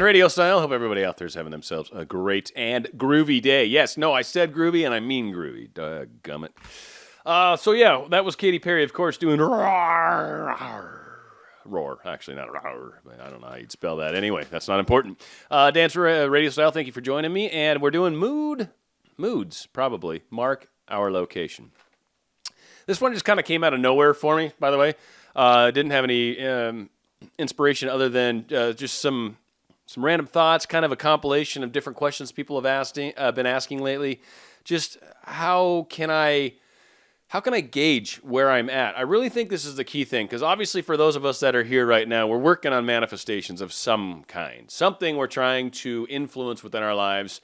RadioStyle. Hope everybody out there is having themselves a great and groovy day. Yes, no, I said groovy and I mean groovy. Gummit. So yeah, that was Katy Perry, of course, doing roar. Actually, not roar. I don't know how you'd spell that. Anyway, that's not important. Dance RadioStyle, thank you for joining me. And we're doing moods, probably. Mark our location. This one just kind of came out of nowhere for me, by the way. Didn't have any inspiration other than just some random thoughts, kind of a compilation of different questions people have been asking lately. Just how can I gauge where I'm at? I really think this is the key thing, because obviously for those of us that are here right now, we're working on manifestations of some kind. Something we're trying to influence within our lives.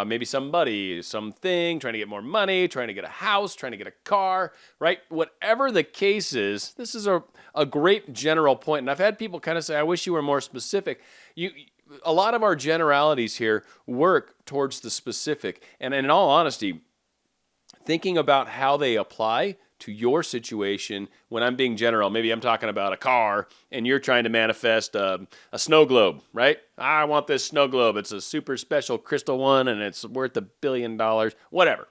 Maybe somebody, something, trying to get more money, trying to get a house, trying to get a car, right? Whatever the case is, this is a great general point. And I've had people kind of say, I wish you were more specific. A lot of our generalities here work towards the specific. And in all honesty, thinking about how they apply to your situation when I'm being general. Maybe I'm talking about a car and you're trying to manifest a snow globe, right? I want this snow globe. It's a super special crystal one and it's worth $1 billion, whatever.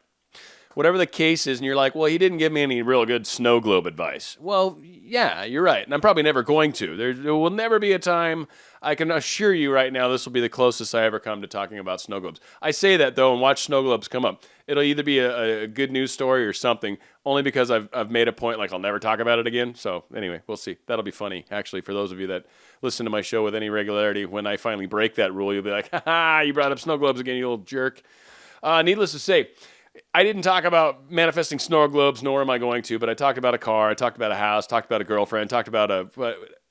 Whatever the case is, and you're like, well, he didn't give me any real good snow globe advice. Well, yeah, you're right. And I'm probably never going to. There will never be a time, I can assure you right now, this will be the closest I ever come to talking about snow globes. I say that, though, and watch snow globes come up. It'll either be a good news story or something, only because I've made a point, like I'll never talk about it again. So anyway, we'll see. That'll be funny, actually, for those of you that listen to my show with any regularity. When I finally break that rule, you'll be like, ha, you brought up snow globes again, you little jerk. Needless to say, I didn't talk about manifesting snow globes, nor am I going to, but I talked about a car, I talked about a house, talked about a girlfriend, talked about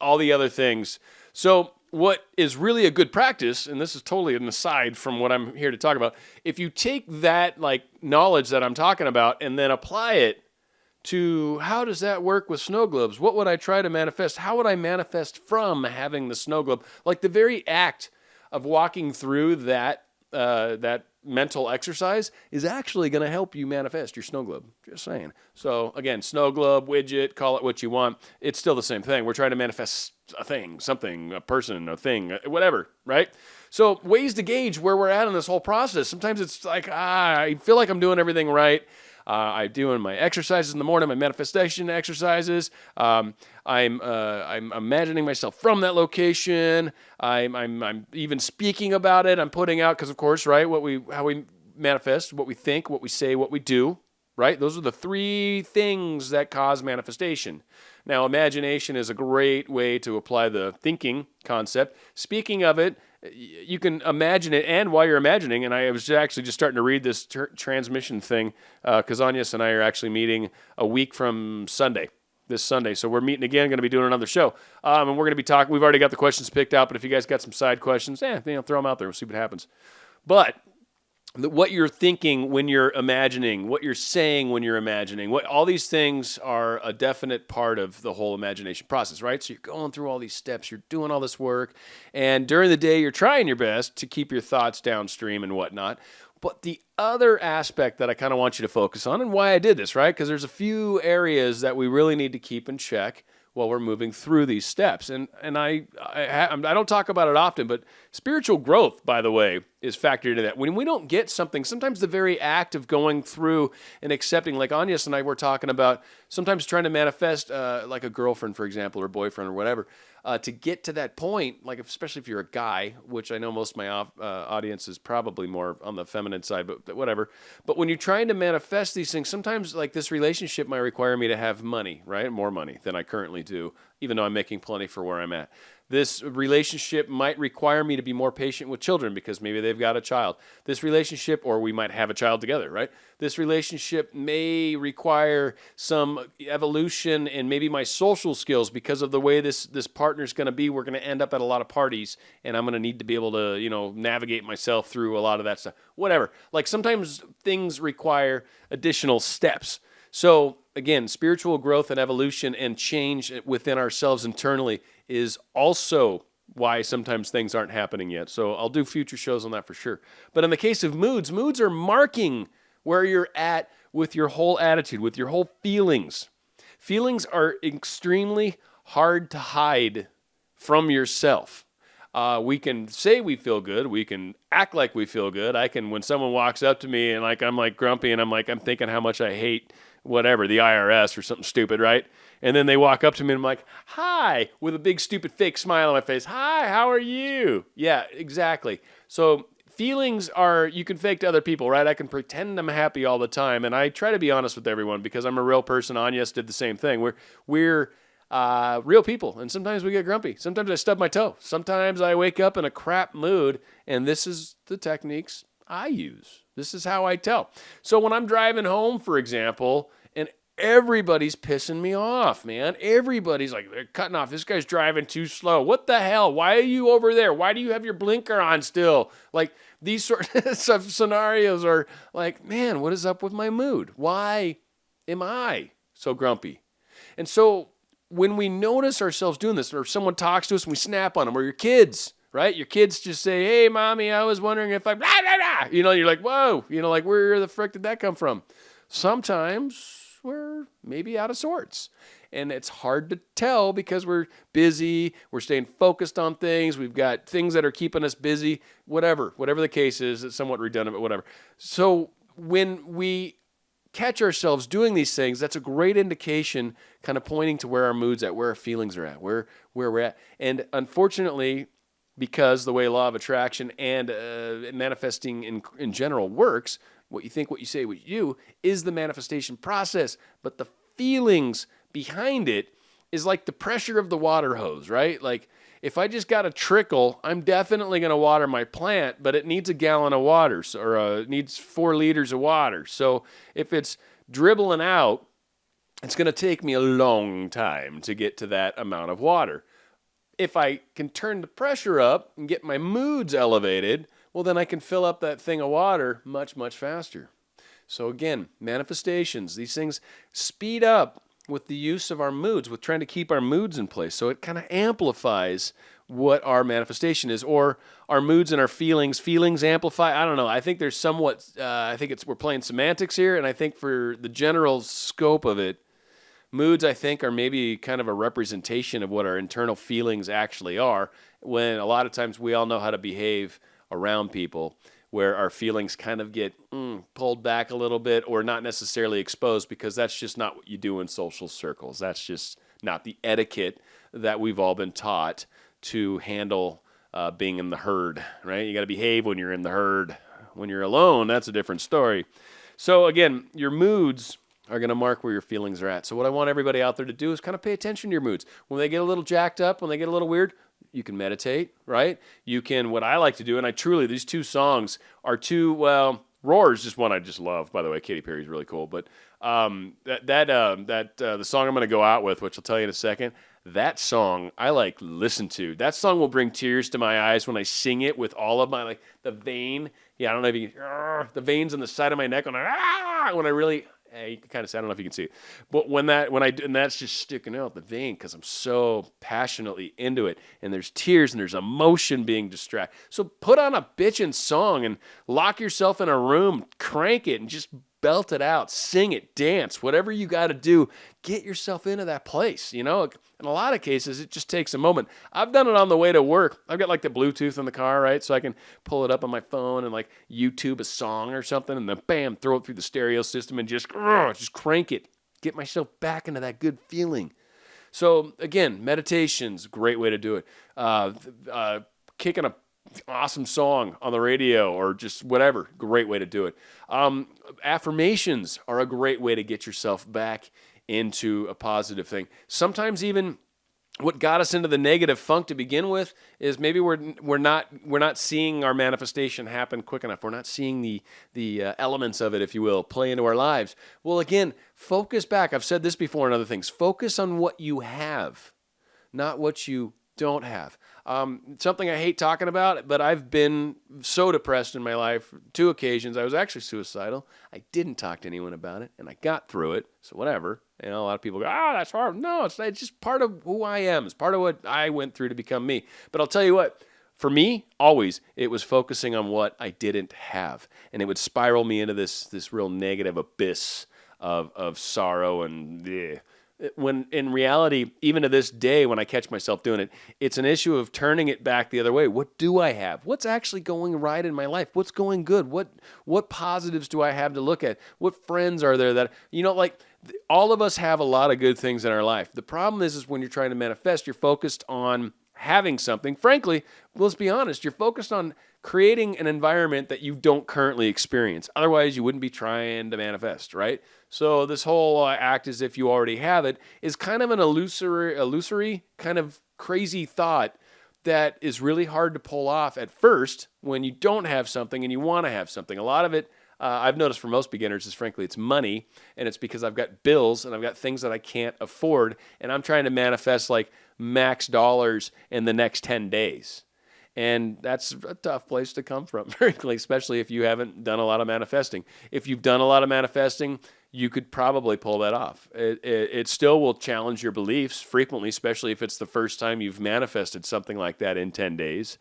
all the other things. So what is really a good practice, and this is totally an aside from what I'm here to talk about, if you take that knowledge that I'm talking about and then apply it to how does that work with snow globes? What would I try to manifest? How would I manifest from having the snow globe? Like the very act of walking through that mental exercise is actually going to help you manifest your snow globe. Just saying. So again, snow globe, widget, call it what you want. It's still the same thing. We're trying to manifest a thing, something, a person, a thing, whatever, right? So ways to gauge where we're at in this whole process. Sometimes it's like, I feel like I'm doing everything right. I'm doing my exercises in the morning, my manifestation exercises. I'm imagining myself from that location. I'm even speaking about it. I'm putting out, because of course, right, how we manifest, what we think, what we say, what we do, right? Those are the three things that cause manifestation. Now, imagination is a great way to apply the thinking concept. Speaking of it, you can imagine it, and while you're imagining, and I was actually just starting to read this transmission thing, because Agnes and I are actually meeting a week from this Sunday. So we're meeting again, going to be doing another show. And we're going to be talking, we've already got the questions picked out, but if you guys got some side questions, throw them out there. We'll see what happens. But what you're thinking when you're imagining, what you're saying when you're imagining, all these things are a definite part of the whole imagination process, right? So you're going through all these steps, you're doing all this work, and during the day you're trying your best to keep your thoughts downstream and whatnot. But the other aspect that I kind of want you to focus on, and why I did this, right? Because there's a few areas that we really need to keep in check while we're moving through these steps. And I don't talk about it often, but spiritual growth, by the way, is factored into that. When we don't get something, sometimes the very act of going through and accepting, like Agnes and I were talking about, sometimes trying to manifest like a girlfriend, for example, or boyfriend or whatever, to get to that point, like especially if you're a guy, which I know most of my audience is probably more on the feminine side, but whatever. But when you're trying to manifest these things, sometimes like this relationship might require me to have money, right? More money than I currently do, even though I'm making plenty for where I'm at. This relationship might require me to be more patient with children because maybe they've got a child. This relationship, or we might have a child together, right? This relationship may require some evolution in maybe my social skills because of the way this partner's going to be. We're going to end up at a lot of parties, and I'm going to need to be able to, navigate myself through a lot of that stuff. Whatever. Like sometimes things require additional steps. So again, spiritual growth and evolution and change within ourselves internally is also why sometimes things aren't happening yet. So I'll do future shows on that for sure. But in the case of moods are marking where you're at with your whole attitude, with your whole feelings. Feelings are extremely hard to hide from yourself. We can say we feel good. We can act like we feel good. When someone walks up to me and I'm like grumpy and I'm thinking how much I hate whatever, the IRS or something stupid, right? And then they walk up to me and I'm like, hi, with a big stupid fake smile on my face. Hi, how are you? Yeah, exactly. So feelings you can fake to other people, right? I can pretend I'm happy all the time. And I try to be honest with everyone because I'm a real person. Anyas did the same thing. We're real people. And sometimes we get grumpy. Sometimes I stub my toe. Sometimes I wake up in a crap mood. And this is the techniques I use. This is how I tell. So when I'm driving home, for example, and everybody's pissing me off, man. Everybody's like, they're cutting off. This guy's driving too slow. What the hell? Why are you over there? Why do you have your blinker on still? Like, these sorts of scenarios are like, man, what is up with my mood? Why am I so grumpy? And so when we notice ourselves doing this, or someone talks to us and we snap on them, or your kids, right? Your kids just say, hey, mommy, I was wondering if I, blah, blah, blah. You're like, whoa, like, where the frick did that come from? Sometimes we're maybe out of sorts. And it's hard to tell because we're busy, we're staying focused on things, we've got things that are keeping us busy, whatever the case is, it's somewhat redundant, but whatever. So when we catch ourselves doing these things, that's a great indication, kind of pointing to where our mood's at, where our feelings are at, where we're at. And unfortunately, because the way law of attraction and manifesting in general works, what you think, what you say, what you do is the manifestation process. But the feelings behind it is like the pressure of the water hose, right? Like if I just got a trickle, I'm definitely going to water my plant, but it needs a gallon of water, or it needs 4 liters of water. So if it's dribbling out, it's going to take me a long time to get to that amount of water. If I can turn the pressure up and get my moods elevated, well, then I can fill up that thing of water much, much faster. So again, manifestations, these things speed up with the use of our moods, with trying to keep our moods in place. So it kind of amplifies what our manifestation is, or our moods and our feelings. Feelings amplify. I don't know. I think there's somewhat, we're playing semantics here, and I think for the general scope of it, moods, I think, are maybe kind of a representation of what our internal feelings actually are, when a lot of times we all know how to behave around people, where our feelings kind of get pulled back a little bit, or not necessarily exposed, because that's just not what you do in social circles. That's just not the etiquette that we've all been taught to handle being in the herd, right? You got to behave when you're in the herd. When you're alone, that's a different story. So again, your moods are going to mark where your feelings are at. So what I want everybody out there to do is kind of pay attention to your moods. When they get a little jacked up, when they get a little weird, you can meditate, right? You can, what I like to do, and these 2 songs are Roar is just one I just love, by the way. Katy Perry's really cool. But the song I'm going to go out with, which I'll tell you in a second, that song I listen to. That song will bring tears to my eyes when I sing it with all of my, the vein. Yeah, I don't know if you can, the veins on the side of my neck when I really, you can kind of say, I don't know if you can see it, but and that's just sticking out the vein because I'm so passionately into it, and there's tears and there's emotion being distracted. So put on a bitchin' song and lock yourself in a room, crank it, and just belt it out, sing it, dance, whatever you got to do, get yourself into that place. In a lot of cases, it just takes a moment. I've done it on the way to work. I've got the Bluetooth in the car, right? So I can pull it up on my phone and YouTube a song or something, and then bam, throw it through the stereo system and just crank it. Get myself back into that good feeling. So again, meditation's a great way to do it. Kicking a awesome song on the radio or just whatever, great way to do it. Affirmations are a great way to get yourself back into a positive thing. Sometimes even what got us into the negative funk to begin with is maybe we're not seeing our manifestation happen quick enough. We're not seeing the elements of it, if you will, play into our lives. Well, again, focus back. I've said this before in other things. Focus on what you have, not what you don't have. Something I hate talking about, but I've been so depressed in my life. 2 occasions. I was actually suicidal. I didn't talk to anyone about it, and I got through it. So whatever. A lot of people go, that's hard. No, it's just part of who I am. It's part of what I went through to become me. But I'll tell you what, for me, always, it was focusing on what I didn't have. And it would spiral me into this real negative abyss of sorrow and when in reality, even to this day, when I catch myself doing it, it's an issue of turning it back the other way. What do I have? What's actually going right in my life? What's going good? What positives do I have to look at? What friends are there that, like all of us have a lot of good things in our life. The problem is when you're trying to manifest, you're focused on having something. Frankly, let's be honest, you're focused on creating an environment that you don't currently experience. Otherwise, you wouldn't be trying to manifest, right? So this whole act as if you already have it is kind of an illusory kind of crazy thought that is really hard to pull off at first when you don't have something and you want to have something. A lot of it, I've noticed for most beginners is frankly it's money, and it's because I've got bills and I've got things that I can't afford, and I'm trying to manifest like max dollars in the next 10 days. And that's a tough place to come from, frankly, especially if you haven't done a lot of manifesting. If you've done a lot of manifesting, you could probably pull that off. It still will challenge your beliefs frequently, especially if it's the first time you've manifested something like that in 10 days.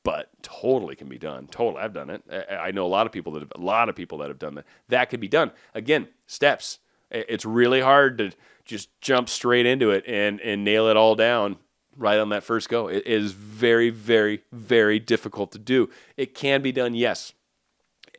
But totally can be done. Totally, I've done it. I know a lot of people that have done that. That could be done. Again, steps. It's really hard to just jump straight into it and nail it all down right on that first go. It is very, very, very difficult to do. It can be done, yes.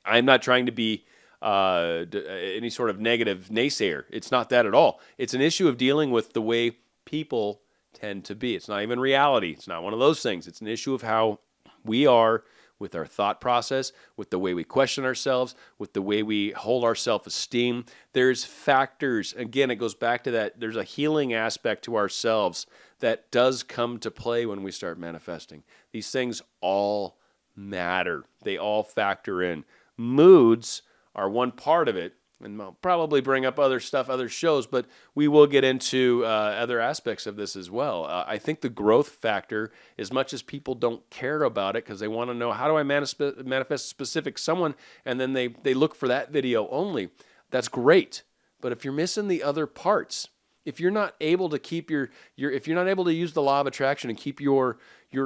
I'm not trying to be any sort of negative naysayer. It's not that at all. It's an issue of dealing with the way people tend to be. It's not even reality. It's not one of those things. It's an issue of how we are with our thought process, with the way we question ourselves, with the way we hold our self-esteem. There's factors. Again, it goes back to that. There's a healing aspect to ourselves that does come to play when we start manifesting. These things all matter. They all factor in. Moods are one part of it, and I'll probably bring up other stuff, other shows, but we will get into other aspects of this as well. I think the growth factor, as much as people don't care about it because they want to know how do I manifest specific someone, and then they look for that video only, that's great. But if you're missing the other parts, if you're not able to keep if you're not able to use the law of attraction and keep your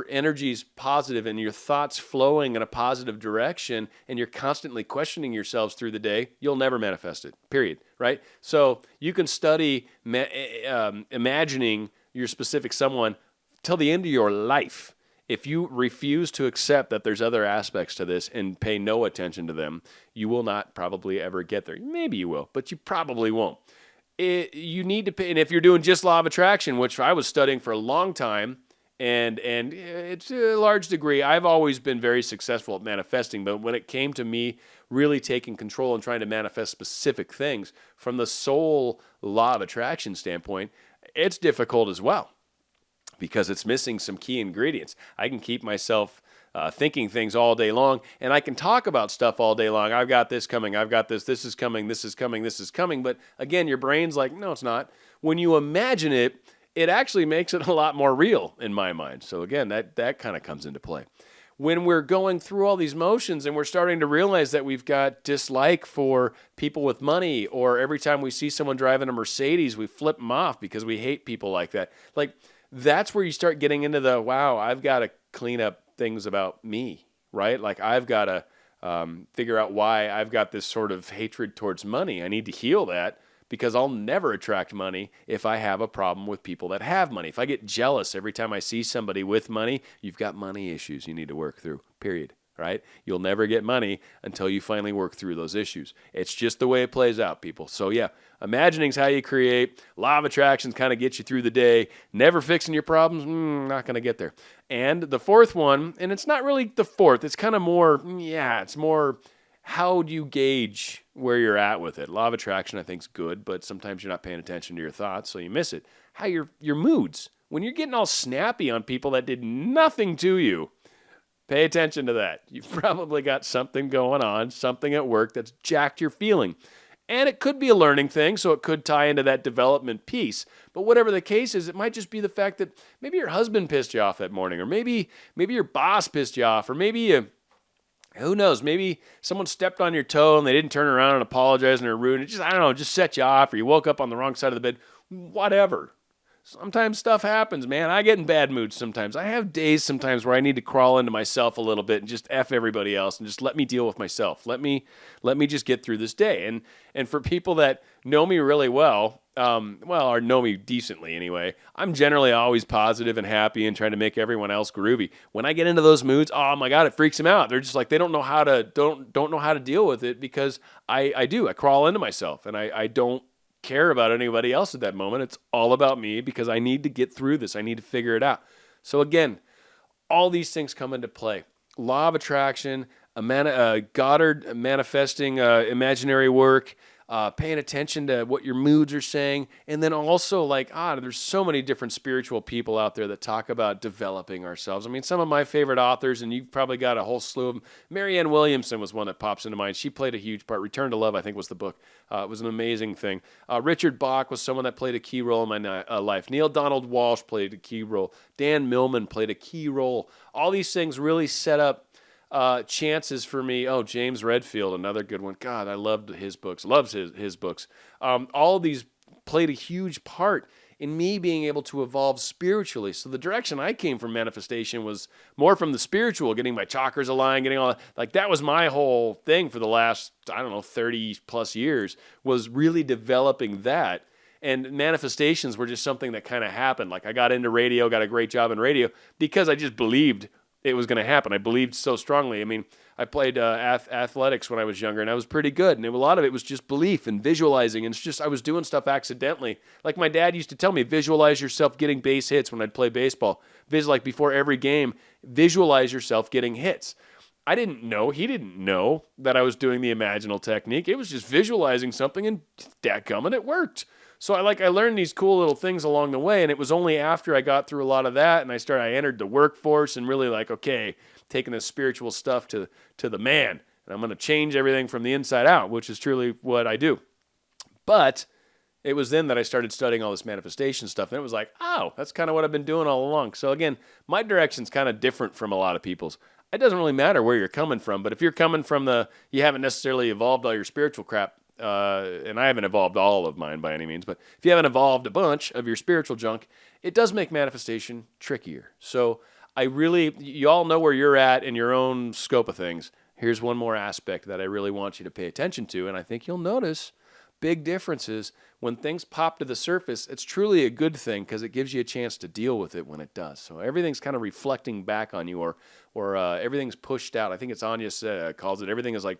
energies positive and your thoughts flowing in a positive direction, and you're constantly questioning yourselves through the day, you'll never manifest it, period, right? So you can study imagining your specific someone till the end of your life. If you refuse to accept that there's other aspects to this and pay no attention to them, you will not probably ever get there. Maybe you will, but you probably won't. You need to pay, and if you're doing just law of attraction, which I was studying for a long time, and it's a large degree, I've always been very successful at manifesting, but when it came to me really taking control and trying to manifest specific things from the soul law of attraction standpoint, it's difficult as well because it's missing some key ingredients. I can keep myself thinking things all day long, and I can talk about stuff all day long. I've got this coming. I've got this. This is coming. This is coming. This is coming. But again, your brain's like, no, it's not. When you imagine it, it actually makes it a lot more real in my mind. So again, that kind of comes into play. When we're going through all these motions and we're starting to realize that we've got dislike for people with money, or every time we see someone driving a Mercedes, we flip them off because we hate people like that. Like, that's where you start getting into the, wow, I've got to clean up things about me, right? Like I've got to figure out why I've got this sort of hatred towards money. I need to heal that because I'll never attract money if I have a problem with people that have money. If I get jealous every time I see somebody with money, you've got money issues you need to work through, period, right? You'll never get money until you finally work through those issues. It's just the way it plays out, people. So yeah, imagining's how you create. Law of attraction kind of gets you through the day. Never fixing your problems, not going to get there. And the fourth one, and it's not really the fourth, it's kind of more, it's more how do you gauge where you're at with it? Law of attraction, I think, is good, but sometimes you're not paying attention to your thoughts, so you miss it. How your moods. When you're getting all snappy on people that did nothing to you, pay attention to that. You've probably got something going on, something at work that's jacked your feeling. And it could be a learning thing, so it could tie into that development piece. But whatever the case is, it might just be the fact that maybe your husband pissed you off that morning, or maybe your boss pissed you off, or maybe who knows, maybe someone stepped on your toe and they didn't turn around and apologize and they're rude. It just, I don't know, just set you off, or you woke up on the wrong side of the bed. Whatever. Sometimes stuff happens, man. I get in bad moods sometimes. I have days sometimes where I need to crawl into myself a little bit and just F everybody else and just let me deal with myself. Let me just get through this day. And for people that know me really well, or know me decently anyway, I'm generally always positive and happy and trying to make everyone else groovy. When I get into those moods, oh my God, it freaks them out. They're just like, they don't know how to deal with it because I do. I crawl into myself and I don't care about anybody else at that moment. It's all about me because I need to get through this. I need to figure it out. So again, all these things come into play. Law of attraction, Goddard manifesting imaginary work, paying attention to what your moods are saying, and then also there's so many different spiritual people out there that talk about developing ourselves. I mean, some of my favorite authors, and you've probably got a whole slew of them. Marianne Williamson was one that pops into mind. She played a huge part. Return to Love, I think, was the book. It was an amazing thing. Richard Bach was someone that played a key role in my life. Neil Donald Walsh played a key role. Dan Millman played a key role. All these things really set up chances for me. Oh, James Redfield, another good one. God, I loved his books. Loves his books. All of these played a huge part in me being able to evolve spiritually. So the direction I came from manifestation was more from the spiritual, getting my chakras aligned, getting all that was my whole thing for the last, 30 plus years, was really developing that. And manifestations were just something that kind of happened. Like I got into radio, got a great job in radio because I just believed it was going to happen. I believed so strongly. I mean, I played athletics when I was younger, and I was pretty good. And a lot of it was just belief and visualizing. And it's just I was doing stuff accidentally. Like my dad used to tell me, visualize yourself getting base hits when I'd play baseball. Like before every game, visualize yourself getting hits. I didn't know. He didn't know that I was doing the imaginal technique. It was just visualizing something, and dadgummit, it worked. So I learned these cool little things along the way, and it was only after I got through a lot of that and I entered the workforce and really okay, taking this spiritual stuff to the man, and I'm going to change everything from the inside out, which is truly what I do. But it was then that I started studying all this manifestation stuff, and it was like, oh, that's kind of what I've been doing all along. So again, my direction's kind of different from a lot of people's. It doesn't really matter where you're coming from, but if you're coming from you haven't necessarily evolved all your spiritual crap, and I haven't evolved all of mine by any means, but if you haven't evolved a bunch of your spiritual junk, it does make manifestation trickier. So you all know where you're at in your own scope of things. Here's one more aspect that I really want you to pay attention to, and I think you'll notice big differences. When things pop to the surface, it's truly a good thing because it gives you a chance to deal with it when it does. So everything's kind of reflecting back on you, or everything's pushed out. I think it's Anya calls it, everything is like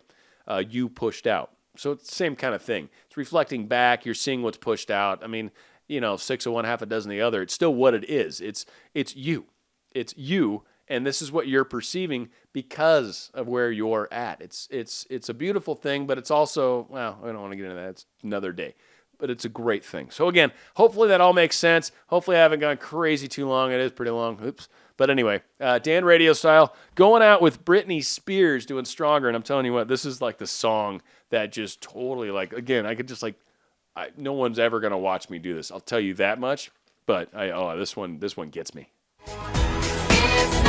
you pushed out. So it's the same kind of thing. It's reflecting back. You're seeing what's pushed out. I mean, 6 of one, half a dozen of the other. It's still what it is. It's you. It's you, and this is what you're perceiving because of where you're at. It's a beautiful thing, but it's also, well, I don't want to get into that. It's another day. But it's a great thing. So again, hopefully that all makes sense. Hopefully I haven't gone crazy too long. It is pretty long. Oops. But anyway, Dan RadioStyle going out with Britney Spears doing Stronger. And I'm telling you what, this is like the song that just totally again, I could just no one's ever going to watch me do this. I'll tell you that much. But this one gets me. It's